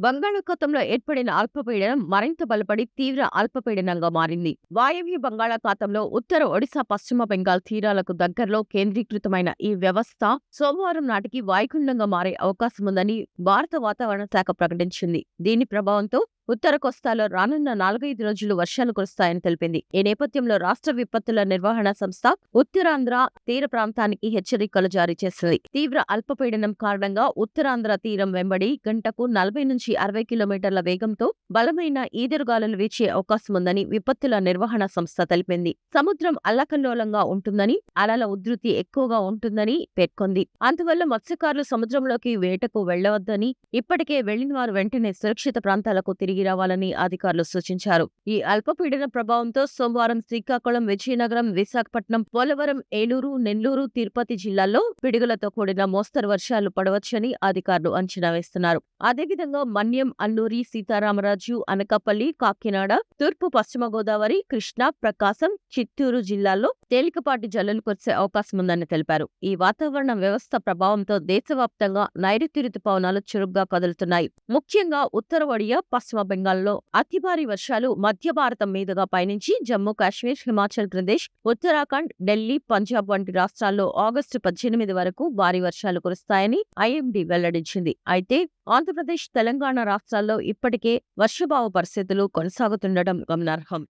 బంగాళాఖాతంలో ఏర్పడిన అల్పపీడనం మరింత బలపడి తీవ్ర అల్పపీడనంగా మారింది. వాయవ్య బంగాళాఖాతంలో ఉత్తర ఒడిశా, పశ్చిమ బెంగాల్ తీరాలకు దగ్గరలో కేంద్రీకృతమైన ఈ వ్యవస్థ సోమవారం నాటికి వాయుగుండంగా మారే అవకాశముందని భారత వాతావరణ శాఖ ప్రకటించింది. దీని ప్రభావంతో ఉత్తర కోస్తాలో రానున్న 4-5 రోజులు వర్షాలు కురుస్తాయని తెలిపింది. ఈ నేపథ్యంలో రాష్ట్ర విపత్తుల నిర్వహణ సంస్థ ఉత్తరాంధ్ర తీర ప్రాంతానికి హెచ్చరికలు జారీ చేసింది. తీవ్ర అల్పపీడనం కారణంగా ఉత్తరాంధ్ర తీరం వెంబడి గంటకు 40-60 కిలోమీటర్ల వేగంతో బలమైన ఈదురుగాలులు వీచే అవకాశముందని విపత్తుల నిర్వహణ సంస్థ తెలిపింది. సముద్రం అల్లకల్లోలంగా ఉంటుందని, అలల ఉధృతి ఎక్కువగా ఉంటుందని పేర్కొంది. అందువల్ల మత్స్యకారులు సముద్రంలోకి వేటకు వెళ్లవద్దని, ఇప్పటికే వెళ్లిన వారు వెంటనే సురక్షిత ప్రాంతాలకు తిరిగి రావాలని అధికారులు సూచించారు. ఈ అల్పపీడన ప్రభావంతో సోమవారం శ్రీకాకుళం, విజయనగరం, విశాఖపట్నం, పోలవరం, ఏలూరు, నెల్లూరు, తిరుపతి జిల్లాల్లో పిడుగులతో కూడిన మోస్తరు వర్షాలు పడవచ్చని అధికారులు అంచనా వేస్తున్నారు. అదేవిధంగా మన్యం, అల్లూరి సీతారామరాజు, అనకాపల్లి, కాకినాడ, తూర్పు పశ్చిమ గోదావరి, కృష్ణా, ప్రకాశం, చిత్తూరు జిల్లాల్లో తేలికపాటి జల్లులు కురిసే అవకాశముందని తెలిపారు. ఈ వాతావరణ వ్యవస్థ ప్రభావంతో దేశవ్యాప్తంగా నైరుతి రుతుపవనాలు చురుగ్గా కదులుతున్నాయి. ముఖ్యంగా ఉత్తర ఒడియా, పశ్చిమ బెంగాల్లో అతి భారీ వర్షాలు మధ్య భారతం మీదుగా పయనించి జమ్మూ కాశ్మీర్, హిమాచల్ ప్రదేశ్, ఉత్తరాఖండ్, ఢిల్లీ, పంజాబ్ వంటి రాష్ట్రాల్లో ఆగస్టు 18 వరకు భారీ వర్షాలు కురుస్తాయని ఐఎండీ వెల్లడించింది. అయితే ఆంధ్రప్రదేశ్, తెలంగాణ రాష్ట్రాల్లో ఇప్పటికే వర్షాభావ పరిస్థితులు కొనసాగుతుండటం గమనార్హం.